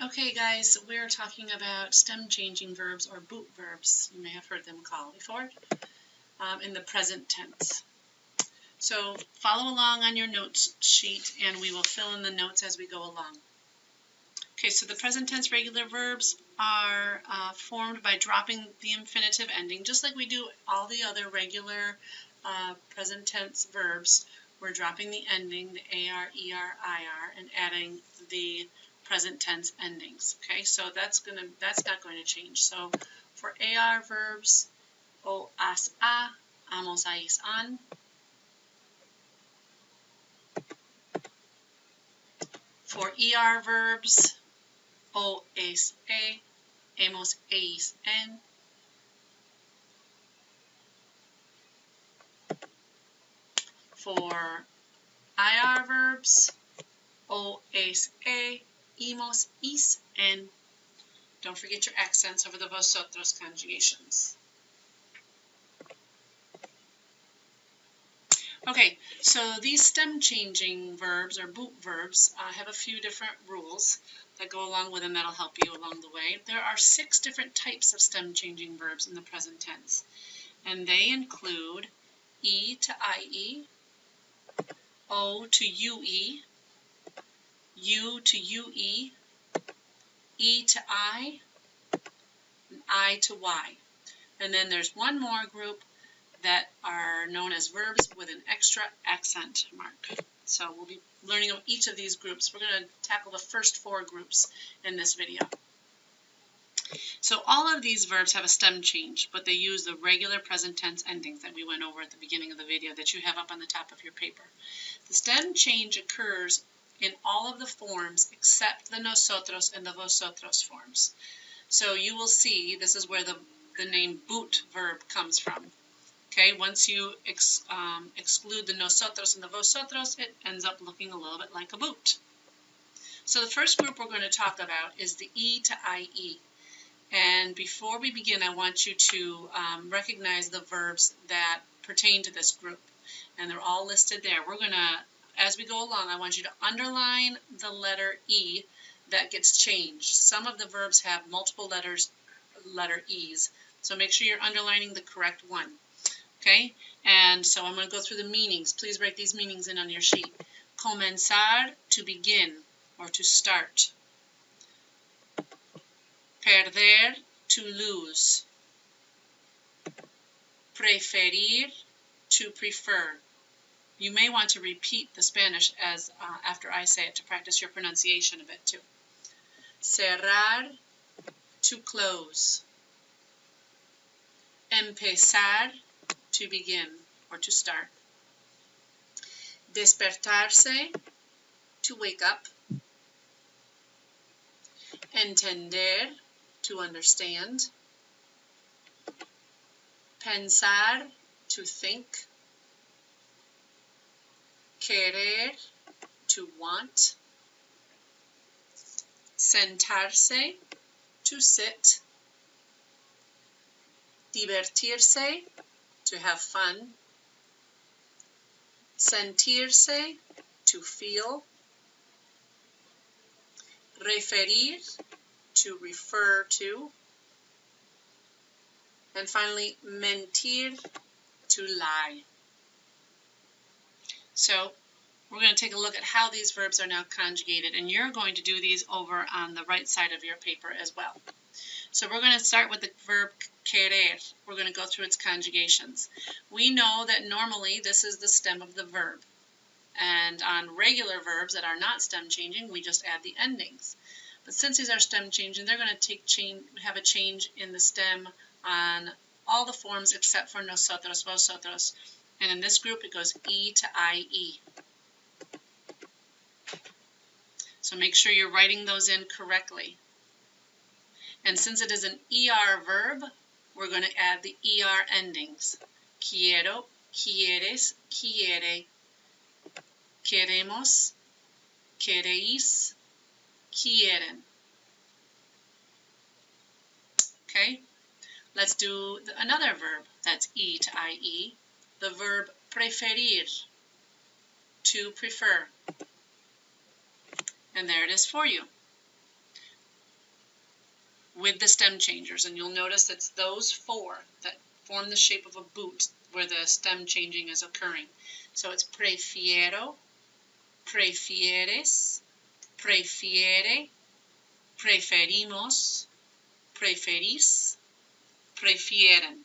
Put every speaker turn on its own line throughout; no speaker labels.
Okay guys, we're talking about stem changing verbs or boot verbs, you may have heard them called before, in the present tense. So follow along on your notes sheet and we will fill in the notes as we go along. Okay, so the present tense regular verbs are formed by dropping the infinitive ending, just like we do all the other regular present tense verbs. We're dropping the ending, the AR, ER, IR, and adding the present tense endings. Okay, so that's not going to change. So for AR verbs, o, as, a, amos, ais, an. For ER verbs, o, es, e, hemos, eis, en. For IR verbs, o, es, e, imos, is, en. Don't forget your accents over the vosotros conjugations. Okay, so these stem changing verbs or boot verbs have a few different rules that go along with them that'll help you along the way. There are 6 different types of stem changing verbs in the present tense, and they include E to IE, O to UE, U to UE, E to I, and I to Y. And then there's one more group that are known as verbs with an extra accent mark. So we'll be learning about each of these groups. We're going to tackle the first 4 groups in this video. So all of these verbs have a stem change, but they use the regular present tense endings that we went over at the beginning of the video that you have up on the top of your paper. The stem change occurs in all of the forms except the nosotros and the vosotros forms. So you will see this is where the name boot verb comes from. Okay, once you exclude the nosotros and the vosotros, it ends up looking a little bit like a boot. So the first group we're going to talk about is the E to IE. And before we begin, I want you to recognize the verbs that pertain to this group. And they're all listed there. We're going to, as we go along, I want you to underline the letter E that gets changed. Some of the verbs have multiple letter E's, so make sure you're underlining the correct one. Okay, and so I'm going to go through the meanings. Please write these meanings in on your sheet. Comenzar, to begin or to start. Perder, to lose. Preferir, to prefer. You may want to repeat the Spanish as after I say it to practice your pronunciation a bit too. Cerrar, to close. Empezar, to begin or to start. Despertarse, to wake up. Entender, to understand. Pensar, to think. Querer, to want. Sentarse, to sit. Divertirse, to have fun. Sentirse, to feel. Referir, to refer to. And finally, mentir, to lie. So we're going to take a look at how these verbs are now conjugated, and you're going to do these over on the right side of your paper as well. So we're going to start with the verb querer. We're going to go through its conjugations. We know that normally this is the stem of the verb. And on regular verbs that are not stem changing, we just add the endings. But since these are stem changing, they're going to have a change in the stem on all the forms except for nosotros, vosotros. And in this group, it goes E to IE. So make sure you're writing those in correctly. And since it is an ER verb, we're going to add the ER endings. Quiero, quieres, quiere. Queremos, queréis, quieren. Okay, let's do another verb that's E to IE. The verb preferir, to prefer. And there it is for you. with the stem changers. And you'll notice it's those four that form the shape of a boot where the stem changing is occurring. So it's prefiero, prefieres, prefiere, preferimos, preferís, prefieren.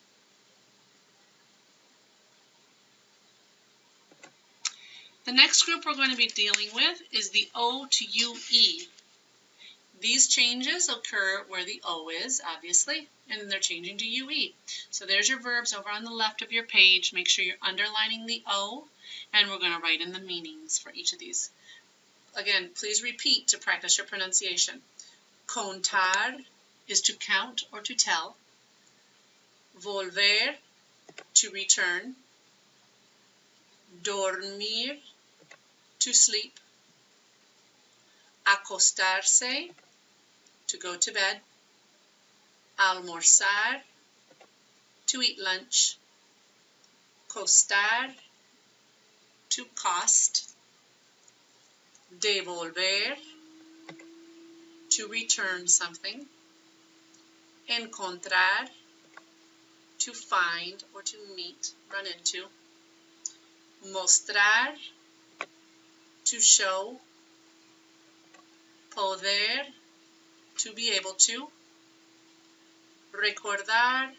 The next group we're going to be dealing with is the O to UE. These changes occur where the O is, obviously, and they're changing to UE. So there's your verbs over on the left of your page. Make sure you're underlining the O, and we're going to write in the meanings for each of these. Again, please repeat to practice your pronunciation. Contar is to count or to tell. Volver, to return. Dormir, to sleep. Acostarse, to go to bed. Almorzar, to eat lunch. Costar, to cost. Devolver, to return something. Encontrar, to find or to meet, run into. Mostrar, to show. Poder, to be able to. Recordar,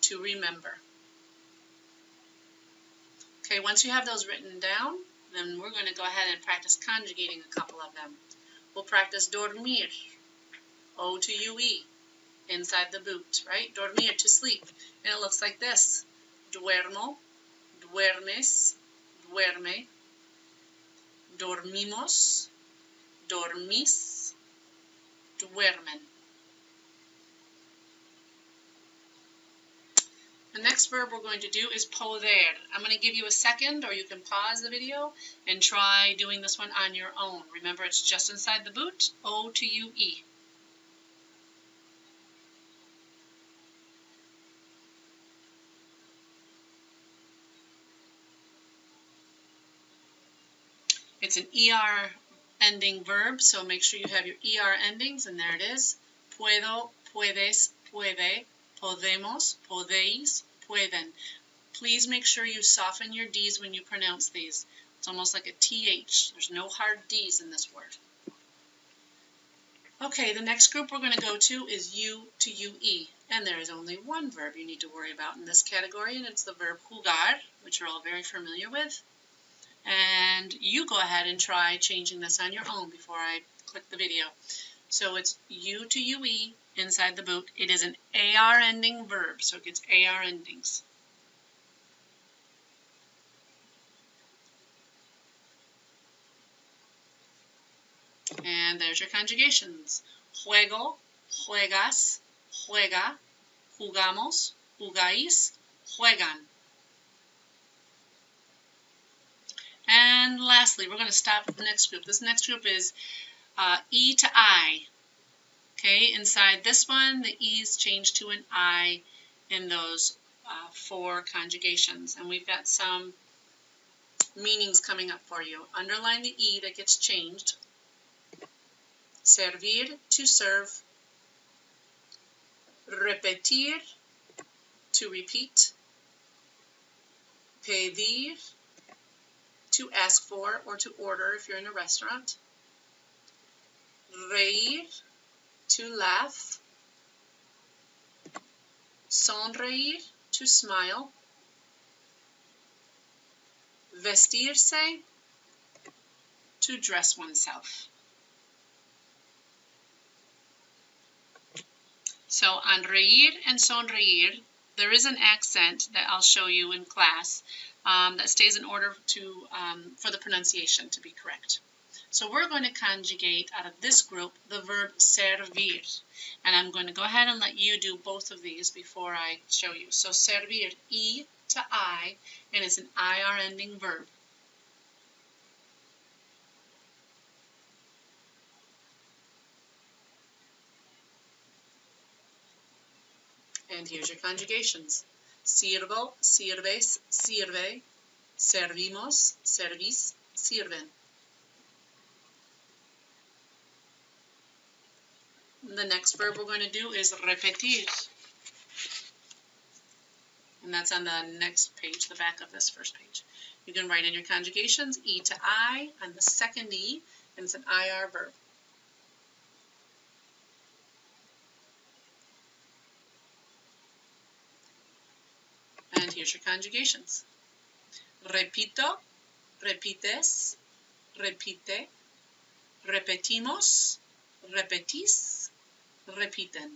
to remember. Okay, once you have those written down, then we're going to go ahead and practice conjugating a couple of them. We'll practice dormir, O to UE, inside the boot, right? Dormir, to sleep. And it looks like this. Duermo, duermes, duerme. Dormimos, dormís, duermen. The next verb we're going to do is poder. I'm going to give you a second, or you can pause the video and try doing this one on your own. Remember, it's just inside the boot, O to UE. It's an ER ending verb, so make sure you have your ER endings, and there it is. Puedo, puedes, puede, podemos, podéis, pueden. Please make sure you soften your D's when you pronounce these. It's almost like a TH. There's no hard D's in this word. Okay, the next group we're going to go to is U to UE. And there is only one verb you need to worry about in this category, and it's the verb jugar, which you're all very familiar with. And you go ahead and try changing this on your own before I click the video. So it's U to UE inside the boot. It is an AR ending verb, so it gets AR endings. And there's your conjugations. Juego, juegas, juega, jugamos, jugáis, juegan. And lastly, we're going to stop at the next group. This next group is E to I. Okay, inside this one, the E's change to an I in those four conjugations. And we've got some meanings coming up for you. Underline the E that gets changed. Servir, to serve. Repetir, to repeat. Pedir, to ask for or to order if you're in a restaurant. Reír, to laugh. Sonreír, to smile. Vestirse, to dress oneself. So on reír and sonreír, there is an accent that I'll show you in class that stays in order for the pronunciation to be correct. So we're going to conjugate out of this group the verb servir. And I'm going to go ahead and let you do both of these before I show you. So servir, E to I, and it's an IR ending verb. And here's your conjugations. Sirvo, sirves, sirve. Servimos, servís, sirven. The next verb we're going to do is repetir. And that's on the next page, the back of this first page. You can write in your conjugations, E to I on the second E, and it's an IR verb. And here's your conjugations. Repito, repites, repite, repetimos, repetís, repiten.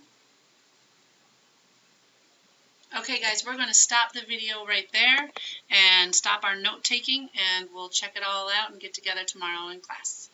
Okay guys, we're going to stop the video right there and stop our note taking, and we'll check it all out and get together tomorrow in class.